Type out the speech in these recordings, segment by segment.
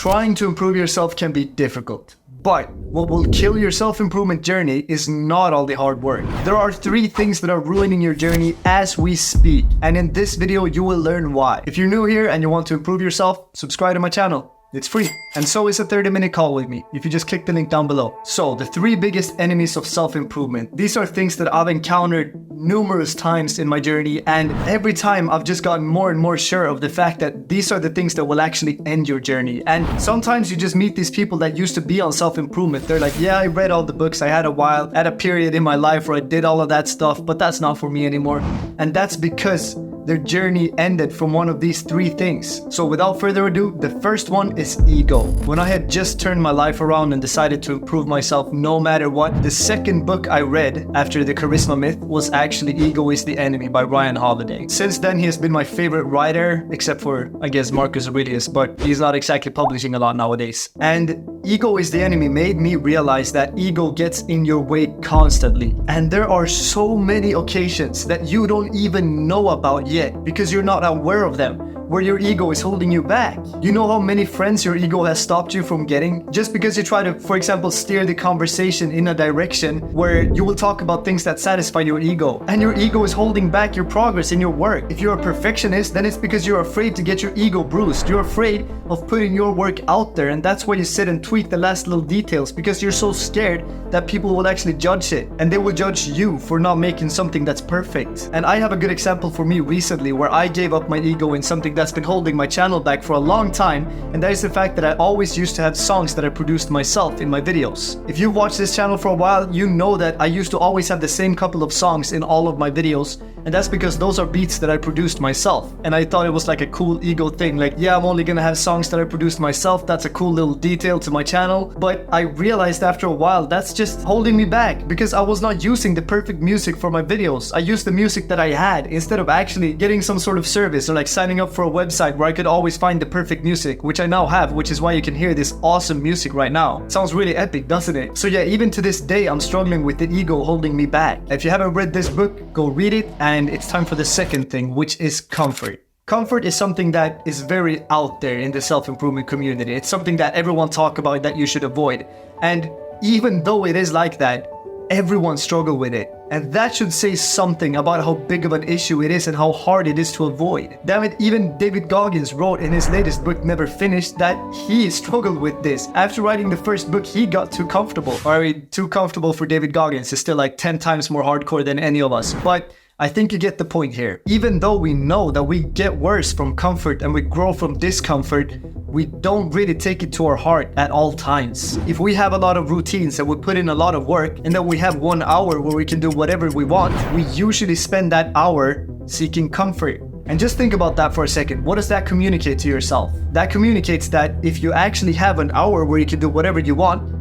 Trying to improve yourself can be difficult, but what will kill your self-improvement journey is not all the hard work. There are 3 things that are ruining your journey as we speak, and in this video you will learn why. If you're new here and you want to improve yourself, subscribe to my channel. It's free. And so is a 30-minute call with me if you just click the link down below. So the 3 biggest enemies of self-improvement. These are things that I've encountered numerous times in my journey, and every time I've just gotten more and more sure of the fact that these are the things that will actually end your journey. And sometimes you just meet these people that used to be on self-improvement. They're like, yeah, I read all the books, I had a period in my life where I did all of that stuff, but that's not for me anymore. And that's because their journey ended from one of these 3 things. So without further ado, the first one is ego. When I had just turned my life around and decided to improve myself no matter what, the second book I read after The Charisma Myth was actually Ego is the Enemy by Ryan Holiday. Since then, he has been my favorite writer, except for, I guess, Marcus Aurelius, but he's not exactly publishing a lot nowadays. And Ego is the Enemy made me realize that ego gets in your way constantly. And there are so many occasions that you don't even know about yet because you're not aware of them, where your ego is holding you back. You know how many friends your ego has stopped you from getting? Just because you try to, for example, steer the conversation in a direction where you will talk about things that satisfy your ego, and your ego is holding back your progress in your work. If you're a perfectionist, then it's because you're afraid to get your ego bruised. You're afraid of putting your work out there, and that's why you sit and tweak the last little details, because you're so scared that people will actually judge it, and they will judge you for not making something that's perfect. And I have a good example for me recently where I gave up my ego in something that's been holding my channel back for a long time, and that is the fact that I always used to have songs that I produced myself in my videos. If you've watched this channel for a while, you know that I used to always have the same couple of songs in all of my videos, and that's because those are beats that I produced myself. And I thought it was like a cool ego thing, like, yeah, I'm only gonna have songs that I produced myself, that's a cool little detail to my channel. But I realized after a while that's just holding me back, because I was not using the perfect music for my videos. I used the music that I had instead of actually getting some sort of service or like signing up for a website where I could always find the perfect music, which I now have, which is why you can hear this awesome music right now. Sounds really epic, doesn't it? So yeah, even to this day, I'm struggling with the ego holding me back. If you haven't read this book, go read it. And it's time for the second thing, which is comfort. Comfort is something that is very out there in the self-improvement community. It's something that everyone talks about that you should avoid. And even though it is like that, everyone struggles with it. And that should say something about how big of an issue it is and how hard it is to avoid. Damn it, even David Goggins wrote in his latest book, Never Finished, that he struggled with this. After writing the first book, he got too comfortable. Or I mean, too comfortable for David Goggins. It's still like 10 times more hardcore than any of us. But I think you get the point here. Even though we know that we get worse from comfort and we grow from discomfort, we don't really take it to our heart at all times. If we have a lot of routines and we put in a lot of work, and then we have 1 hour where we can do whatever we want, we usually spend that hour seeking comfort. And just think about that for a second. What does that communicate to yourself? That communicates that if you actually have an hour where you can do whatever you want,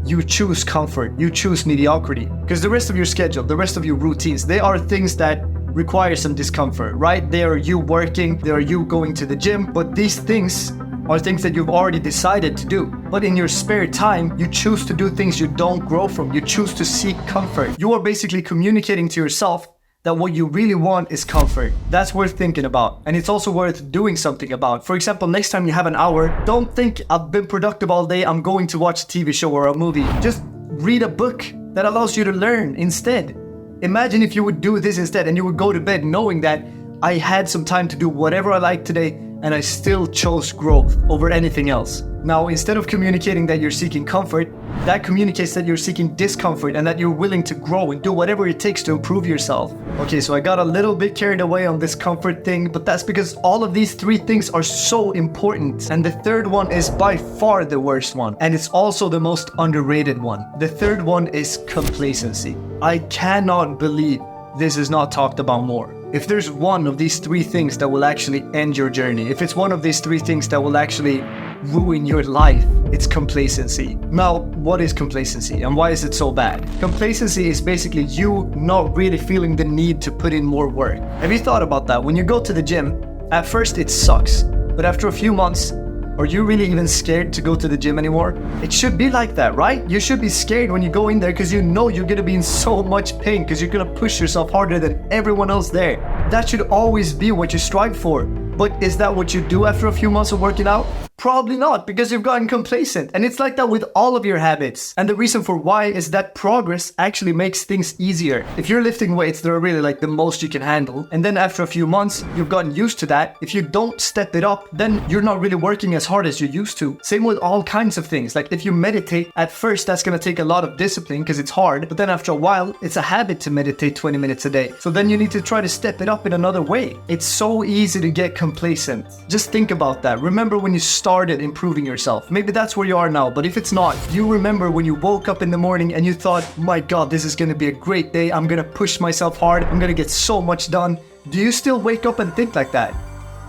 you choose comfort, you choose mediocrity. Because the rest of your schedule, the rest of your routines, they are things that require some discomfort, right? They are you working, they are you going to the gym, but these things are things that you've already decided to do. But in your spare time, you choose to do things you don't grow from. You choose to seek comfort. You are basically communicating to yourself that what you really want is comfort. That's worth thinking about. And it's also worth doing something about. For example, next time you have an hour, don't think I've been productive all day, I'm going to watch a TV show or a movie. Just read a book that allows you to learn instead. Imagine if you would do this instead and you would go to bed knowing that I had some time to do whatever I like today and I still chose growth over anything else. Now, instead of communicating that you're seeking comfort, that communicates that you're seeking discomfort and that you're willing to grow and do whatever it takes to improve yourself. Okay, so I got a little bit carried away on this comfort thing, but that's because all of these 3 things are so important. And the third one is by far the worst one. And it's also the most underrated one. The third one is complacency. I cannot believe this is not talked about more. If there's one of these 3 things that will actually end your journey, if it's one of these 3 things that will actually ruin your life, it's complacency. Now, what is complacency and why is it so bad? Complacency is basically you not really feeling the need to put in more work. Have you thought about that? When you go to the gym, at first it sucks, but after a few months, Are you really even scared to go to the gym anymore? It should be like that, right? You should be scared when you go in there because you know you're gonna be in so much pain because you're gonna push yourself harder than everyone else there. That should always be what you strive for. But is that what you do after a few months of working out? Probably not, because you've gotten complacent. And it's like that with all of your habits. And the reason for why is that progress actually makes things easier. If you're lifting weights that are really like the most you can handle, and then after a few months, you've gotten used to that, if you don't step it up, then you're not really working as hard as you used to. Same with all kinds of things. Like if you meditate, at first that's gonna take a lot of discipline because it's hard, but then after a while, it's a habit to meditate 20 minutes a day. So then you need to try to step it up in another way. It's so easy to get complacent. Just think about that. Remember when you started improving yourself. Maybe that's where you are now, but if it's not, you remember when you woke up in the morning and you thought, my God, this is gonna be a great day. I'm gonna push myself hard. I'm gonna get so much done. Do you still wake up and think like that?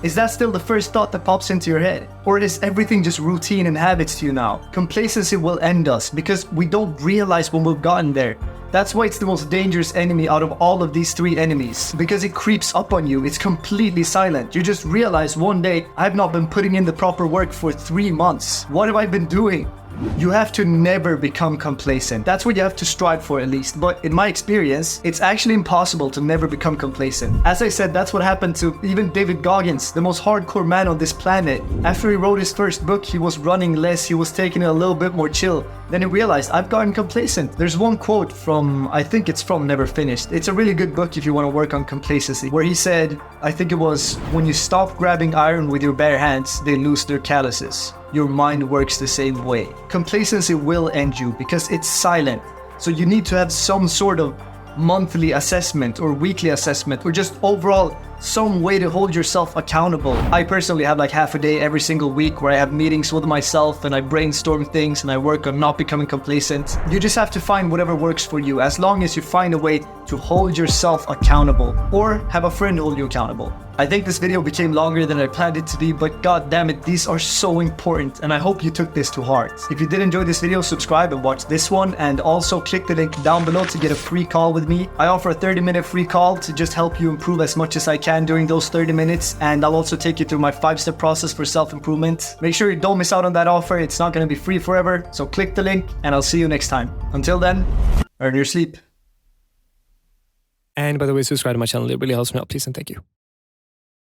Is that still the first thought that pops into your head? Or is everything just routine and habits to you now? Complacency will end us because we don't realize when we've gotten there. That's why it's the most dangerous enemy out of all of these 3 enemies. Because it creeps up on you. It's completely silent. You just realize one day, I've not been putting in the proper work for 3 months. What have I been doing? You have to never become complacent. That's what you have to strive for, at least. But in my experience, it's actually impossible to never become complacent. As I said, that's what happened to even David Goggins, the most hardcore man on this planet. After he wrote his first book, he was running less, he was taking it a little bit more chill. Then he realized, I've gotten complacent. There's one quote from, I think it's from Never Finished. It's a really good book if you want to work on complacency, where he said, I think it was, when you stop grabbing iron with your bare hands, they lose their calluses. Your mind works the same way. Complacency will end you because it's silent. So you need to have some sort of monthly assessment or weekly assessment or just overall some way to hold yourself accountable. I personally have like half a day every single week where I have meetings with myself and I brainstorm things and I work on not becoming complacent. You just have to find whatever works for you, as long as you find a way to hold yourself accountable or have a friend hold you accountable. I think this video became longer than I planned it to be, but god damn it, these are so important and I hope you took this to heart. If you did enjoy this video, subscribe and watch this one, and also click the link down below to get a free call with me. I offer a 30-minute free call to just help you improve as much as I can during those 30 minutes, and I'll also take you through my 5-step process for self-improvement. Make sure you don't miss out on that offer. It's not going to be free forever, so click the link and I'll see you next time. Until then, earn your sleep. And by the way, subscribe to my channel. It really helps me out. Please and thank you.